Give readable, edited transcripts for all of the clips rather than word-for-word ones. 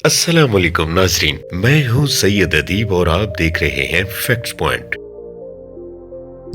अस्सलाम वालेकुम नाजरीन, मैं हूँ सैयद अदीब और आप देख रहे हैं फैक्ट्स पॉइंट।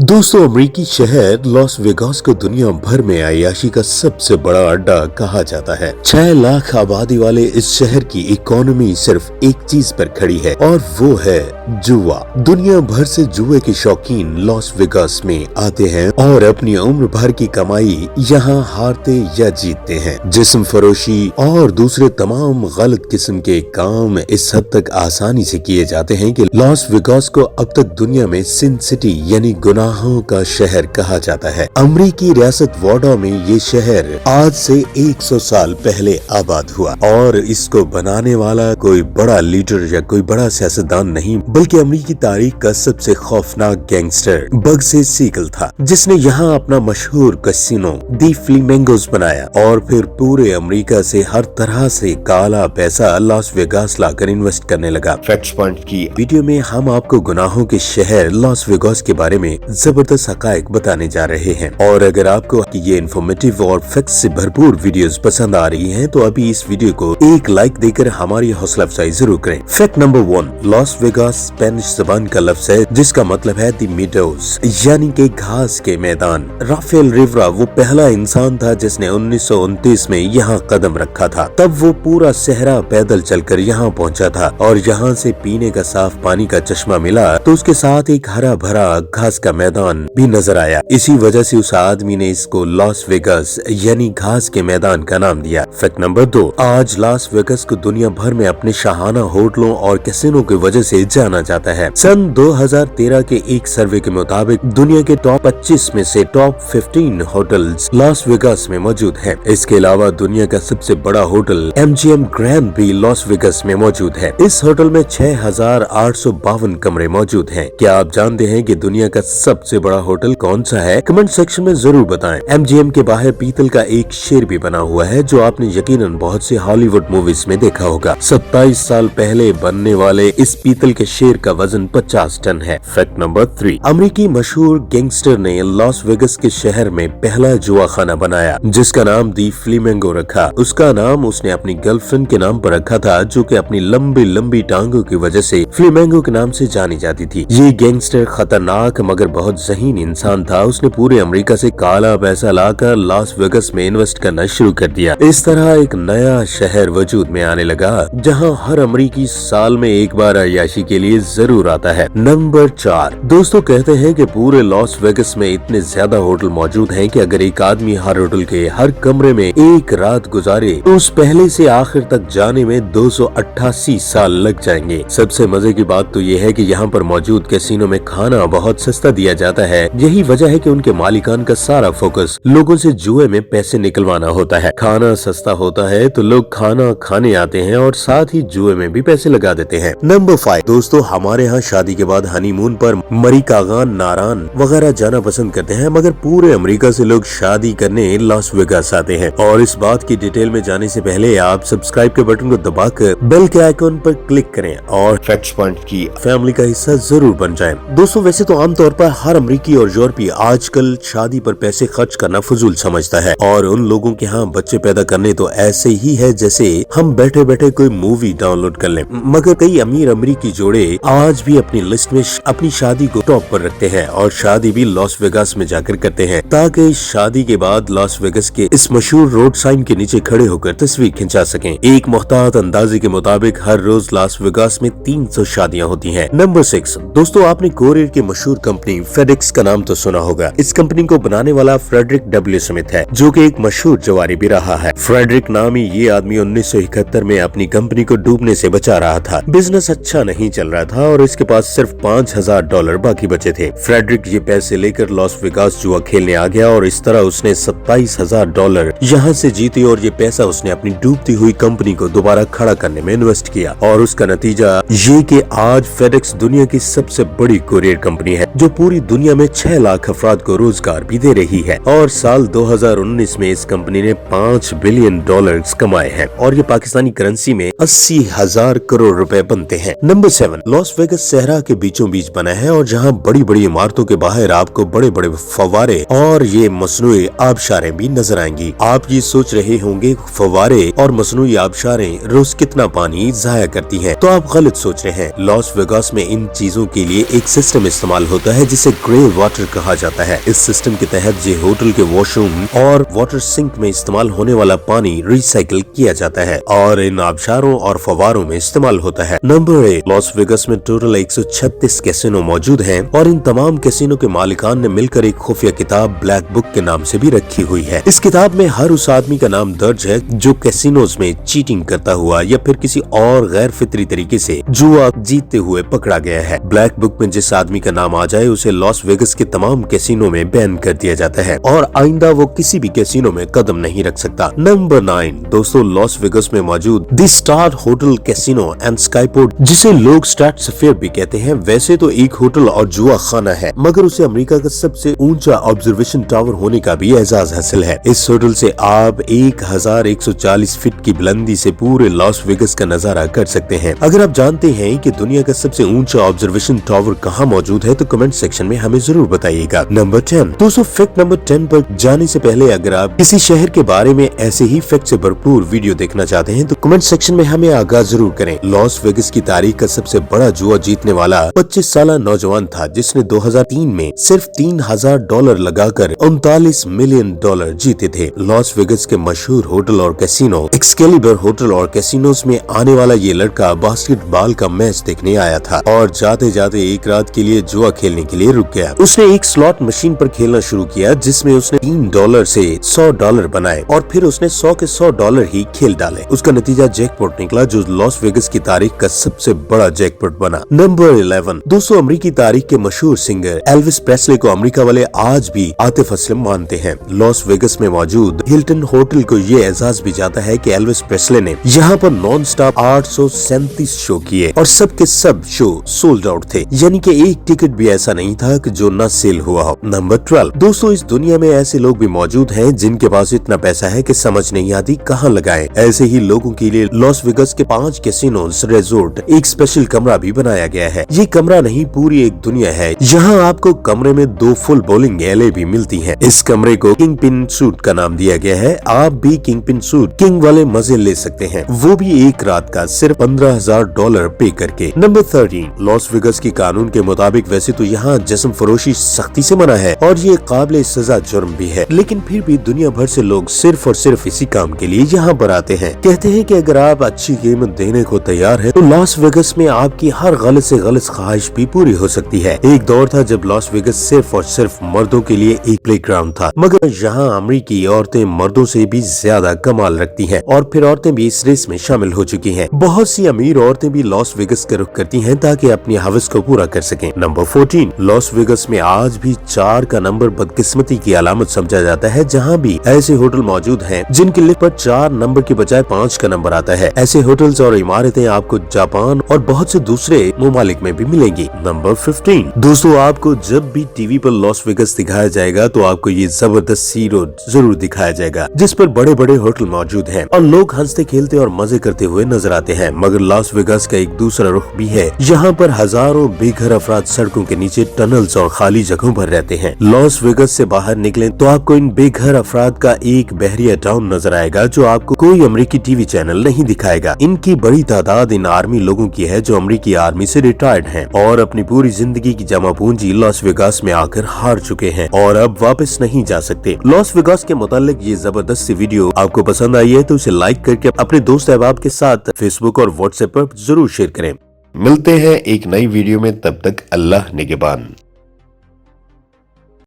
दोस्तों, अमेरिकी शहर लॉस वेगास को दुनिया भर में अय्याशी का सबसे बड़ा अड्डा कहा जाता है। 6 लाख आबादी वाले इस शहर की इकोनॉमी सिर्फ एक चीज पर खड़ी है और वो है जुआ। दुनिया भर से जुए के शौकीन लॉस वेगास में आते हैं और अपनी उम्र भर की कमाई यहाँ हारते या जीतते हैं। जिस्म फरोशी और दूसरे तमाम गलत किस्म के काम इस हद तक आसानी से किए जाते हैं कि लॉस वेगास को अब तक दुनिया में सिन सिटी यानी गुनाहों का शहर कहा जाता है। अमेरिकी रियासत वाडा में ये शहर आज से 100 साल पहले आबाद हुआ और इसको बनाने वाला कोई बड़ा लीडर या कोई बड़ा सियासतदान नहीं, बल्कि अमेरिकी तारीख का सबसे खौफनाक गैंगस्टर बग्सी सीगल था, जिसने यहाँ अपना मशहूर कैसीनो दी फ्लेमिंगोस बनाया और फिर पूरे अमेरिका से हर तरह से काला पैसा लॉस वेगास लाकर इन्वेस्ट करने लगा। फैक्ट्स पॉइंट की वीडियो में हम आपको गुनाहों के शहर लॉस वेगास के बारे में जबरदस्त हकायक बताने जा रहे हैं और अगर आपको ये इन्फॉर्मेटिव और फैक्ट्स से भरपूर वीडियोस पसंद आ रही हैं तो अभी इस वीडियो को एक लाइक देकर हमारी हौसला अफजाई जरूर करें। Fact number 1, Las Vegas Spanish जबान का लफ्ज है जिसका मतलब है दी मीडोज यानी कि घास के मैदान। राफेल रिवरा वो पहला इंसान था जिसने 1929 में यहाँ कदम रखा था। तब वो पूरा सहरा पैदल चलकर यहाँ पहुँचा था और यहाँ से पीने का साफ पानी का चश्मा मिला तो उसके साथ एक हरा भरा घास का मैदान भी नजर आया। इसी वजह से उस आदमी ने इसको लॉस वेगास यानी घास के मैदान का नाम दिया। फैक्ट नंबर 2, आज लॉस वेगास को दुनिया भर में अपने शाहाना होटलों और कैसीनो की वजह से जाना जाता है। सन 2013 के एक सर्वे के मुताबिक दुनिया के टॉप 25 में से टॉप 15 होटल्स लॉस वेगास में मौजूद हैं। इसके अलावा दुनिया का सबसे बड़ा होटल MGM ग्रैंड भी लॉस वेगास में मौजूद है। इस होटल में 6852 कमरे मौजूद हैं। क्या आप जानते हैं कि दुनिया का सबसे बड़ा होटल कौन सा है? कमेंट सेक्शन में जरूर बताएं। MGM के बाहर पीतल का एक शेर भी बना हुआ है जो आपने यकीनन बहुत से हॉलीवुड मूवीज में देखा होगा। 27 साल पहले बनने वाले इस पीतल के शेर का वजन 50 टन है। फैक्ट नंबर 3, अमेरिकी मशहूर गैंगस्टर ने लॉस वेगास के शहर में पहला जुआ खाना बनाया जिसका नाम दी फ्लेमिंगो रखा। उसका नाम उसने अपनी गर्लफ्रेंड के नाम पर रखा था जो कि अपनी लंबी लंबी टांगों की वजह से फ्लेमिंगो के नाम से जानी जाती थी। ये गैंगस्टर खतरनाक मगर बहुत ज़हीन इंसान था। उसने पूरे अमेरिका से काला पैसा लाकर लॉस वेगास में इन्वेस्ट करना शुरू कर दिया। इस तरह एक नया शहर वजूद में आने लगा जहां हर अमेरिकी साल में एक बार अय्याशी के लिए जरूर आता है। नंबर 4, दोस्तों कहते हैं कि पूरे लॉस वेगास में इतने ज्यादा होटल मौजूद हैं कि अगर एक आदमी हर होटल के हर कमरे में एक रात गुजारे तो उस पहले से आखिर तक जाने में 288 साल लग जाएंगे। सबसे मजे की बात तो ये है कि यहाँ पर मौजूद कैसीनो में खाना बहुत सस्ता दिया जाता है। यही वजह है कि उनके मालिकान का सारा फोकस लोगों से जुए में पैसे निकलवाना होता है। खाना सस्ता होता है तो लोग खाना खाने आते हैं और साथ ही जुए में भी पैसे लगा देते हैं। नंबर 5, दोस्तों हमारे यहाँ शादी के बाद हनीमून पर मरी कागान, नारान वगैरह जाना पसंद करते हैं, मगर पूरे अमेरिका से लोग शादी करने लॉस वेगास आते हैं। और इस बात की डिटेल में जाने से पहले आप सब्सक्राइब के बटन को दबाकर बेल के आइकॉन पर क्लिक करें और फैक्ट्स पॉइंट की फैमिली का हिस्सा जरूर बन जाएं। दोस्तों वैसे तो आमतौर पर हर अमेरिकी और यूरोपीय आजकल शादी पर पैसे खर्च करना फजूल समझता है और उन लोगों के यहाँ बच्चे पैदा करने तो ऐसे ही है जैसे हम बैठे बैठे कोई मूवी डाउनलोड कर लें। मगर कई अमीर अमेरिकी जोड़े आज भी अपनी लिस्ट में अपनी शादी को टॉप पर रखते हैं और शादी भी लॉस वेगास में जाकर करते हैं ताकि शादी के बाद लॉस वेगास के इस मशहूर रोड साइन के नीचे खड़े होकर तस्वीर खिंचा सकें। एक मुख्तात अंदाजे के मुताबिक हर रोज लॉस वेगास में 300 शादियाँ होती हैं। नंबर 6, दोस्तों आपने कोरियर की मशहूर कंपनी फेडेक्स का नाम तो सुना होगा। इस कंपनी को बनाने वाला फ्रेडरिक W. स्मिथ है जो कि एक मशहूर जवारी भी रहा है। फ्रेडरिक नामी ये आदमी 1971 में अपनी कंपनी को डूबने से बचा रहा था। बिजनेस अच्छा नहीं चल रहा था और इसके पास सिर्फ $5000 बाकी बचे थे। फ्रेडरिक ये पैसे लेकर लॉस वेगास जुआ खेलने आ गया और इस तरह उसने $27000 यहाँ से जीते और ये पैसा उसने अपनी डूबती हुई कंपनी को दोबारा खड़ा करने में इन्वेस्ट किया और उसका नतीजा ये कि आज फेडेक्स दुनिया की सबसे बड़ी कोरियर कंपनी है जो पूरी पूरी दुनिया में 6 लाख अफराद को रोजगार भी दे रही है और साल 2019 में इस कंपनी ने $5 बिलियन कमाए हैं और ये पाकिस्तानी करेंसी में 80,000 करोड़ रुपए बनते हैं। नंबर 7, लॉस वेगस सहरा के बीचों बीच बना है और जहाँ बड़ी बड़ी इमारतों के बाहर आपको बड़े बड़े फव्वारे और ये मसनूई आबशारें भी नजर आएंगी। आप ये सोच रहे होंगे फव्वारे और मसनूई आबशारें रोज कितना पानी जाया करती हैं, तो आप गलत सोच रहे हैं। लॉस वेगास में इन चीजों के लिए एक सिस्टम इस्तेमाल होता है जिसे ग्रे वाटर कहा जाता है। इस सिस्टम के तहत ये होटल के वॉशरूम और वाटर सिंक में इस्तेमाल होने वाला पानी रिसाइकिल किया जाता है और इन आबशारों और फव्वारों में इस्तेमाल होता है। नंबर 8, लॉस वेगास में टोटल 136 कैसीनो मौजूद हैं और इन तमाम कैसीनो के मालिकान ने मिलकर एक खुफिया किताब ब्लैक बुक के नाम से भी रखी हुई है। इस किताब में हर उस आदमी का नाम दर्ज है जो कैसीनोज में चीटिंग करता हुआ या फिर किसी और गैर फितरी तरीके से जुआ जीतते हुए पकड़ा गया है। ब्लैक बुक में जिस आदमी का नाम आ जाए उसे लॉस वेगस के तमाम कैसीनो में बैन कर दिया जाता है और आइंदा वो किसी भी कैसीनो में कदम नहीं रख सकता। नंबर 9, दोस्तों लॉस वेगस में मौजूद the star hotel casino and skyport, जिसे लोग स्ट्रैटोस्फीयर भी कहते हैं, वैसे तो एक होटल और जुआ खाना है मगर उसे अमेरिका का सबसे ऊंचा ऑब्जर्वेशन टावर होने का भी एजाज हासिल है। इस होटल से आप 1140 फीट की बुलंदी से पूरे लॉस वेगस का नजारा कर सकते हैं। अगर आप जानते हैं कि दुनिया का सबसे ऊंचा ऑब्जर्वेशन टावर कहाँ मौजूद है तो कमेंट सेक्शन में हमें जरूर बताइएगा। नंबर 10, दोस्तों फैक्ट नंबर 10 पर जाने से पहले अगर आप किसी शहर के बारे में ऐसे ही फैक्ट से भरपूर वीडियो देखना चाहते हैं तो कमेंट सेक्शन में हमें आगाह जरूर करें। लॉस वेगस की तारीख का सबसे बड़ा जुआ जीतने वाला 25 साल नौजवान था जिसने 2003 में सिर्फ $3,000 लगाकर $39 मिलियन जीते थे। लॉस वेगस के मशहूर होटल और कैसीनो एक्सकेलिबर होटल और कैसीनोज में आने वाला ये लड़का बास्केटबॉल का मैच देखने आया था और जाते जाते एक रात के लिए जुआ खेलने के लिए रुक गया। उसने एक स्लॉट मशीन पर खेलना शुरू किया जिसमें उसने $3 से $100 बनाए और फिर उसने $100 के $100 ही खेल डाले। उसका नतीजा जैकपॉट निकला जो लॉस वेगस की तारीख का सबसे बड़ा जैकपॉट बना। नंबर 11, दोस्तों अमेरिकी तारीख के मशहूर सिंगर एल्विस प्रेस्ले को अमेरिका वाले आज भी आतिफ असलम मानते हैं। लॉस वेगस में मौजूद हिल्टन होटल को ये एजाज भी जाता है कि एल्विस प्रेस्ले ने यहाँ पर नॉन स्टॉप 837 शो किए और सब के सब शो सोल्ड आउट थे, यानी कि एक टिकट भी ऐसा नहीं था कि जो न सेल हुआ हो। नंबर 12, दोस्तों इस दुनिया में ऐसे लोग भी मौजूद हैं जिनके पास इतना पैसा है कि समझ नहीं आती कहाँ लगाएं। ऐसे ही लोगों के लिए लॉस वेगस के 5 कैसीनोज रिजोर्ट एक स्पेशल कमरा भी बनाया गया है। ये कमरा नहीं पूरी एक दुनिया है। यहाँ आपको कमरे में 2 फुल बॉलिंग एले भी मिलती हैं। इस कमरे को किंग पिन सूट का नाम दिया गया है। आप भी किंग पिन सूट किंग वाले मजे ले सकते हैं, वो भी एक रात का सिर्फ $15,000 पे करके। नंबर 13, लॉस वेगस की कानून के मुताबिक वैसे तो यहाँ जिस्म फरोशी सख्ती से मना है और ये काबिल सजा जुर्म भी है, लेकिन फिर भी दुनिया भर से लोग सिर्फ और सिर्फ इसी काम के लिए यहाँ पर आते हैं। कहते हैं कि अगर आप अच्छी कीमत देने को तैयार है तो लॉस वेगस में आपकी हर गलत से गलत ख्वाहिश भी पूरी हो सकती है। एक दौर था जब लॉस वेगस सिर्फ और सिर्फ मर्दों के लिए एक प्लेग्राउंड था, मगर यहाँ अमेरिकी औरतें मर्दों से भी ज्यादा कमाल रखती हैं और फिर औरतें भी इस रेस में शामिल हो चुकी हैं। बहुत सी अमीर औरतें भी लॉस वेगस का रुख करती हैं ताकि अपनी हवस को पूरा कर सकें। नंबर 14, लॉस वेगस में आज भी 4 का नंबर बदकिस्मती की अलामत समझा जाता है। जहाँ भी ऐसे होटल मौजूद हैं जिनकी लिस्ट पर 4 नंबर के बजाय 5 का नंबर आता है। ऐसे होटल्स और इमारतें आपको जापान और बहुत से दूसरे ममालिक में भी मिलेंगी। नंबर 15, दोस्तों आपको जब भी टीवी पर लॉस वेगस दिखाया जाएगा तो आपको ये जबरदस्त सी रोड जरूर दिखाया जाएगा जिस पर बड़े बड़े होटल मौजूद हैं और लोग हंसते खेलते और मजे करते हुए नजर आते हैं। मगर लॉस वेगस का एक दूसरा रुख भी है, यहाँ पर हजारों बेघर अफराद सड़कों के नीचे टनल्स और खाली जगहों पर रहते हैं। लॉस वेगस से बाहर निकलें तो आपको इन बेघर अफराद का एक बहरिया टाउन नजर आएगा जो आपको कोई अमेरिकी टीवी चैनल नहीं दिखाएगा। इनकी बड़ी तादाद इन आर्मी लोगों की है जो अमेरिकी आर्मी से रिटायर्ड हैं और अपनी पूरी जिंदगी की जमा पूंजी लॉस वेगस में आकर हार चुके हैं और अब वापस नहीं जा सकते। लॉस वेगस के मुतालिक ये जबरदस्त सी वीडियो आपको पसंद आई है तो इसे लाइक करके अपने दोस्त अहबाब के साथ फेसबुक और व्हाट्सएप पर जरूर शेयर करें। मिलते हैं एक नई वीडियो में, तब तक अल्लाह निगहबान।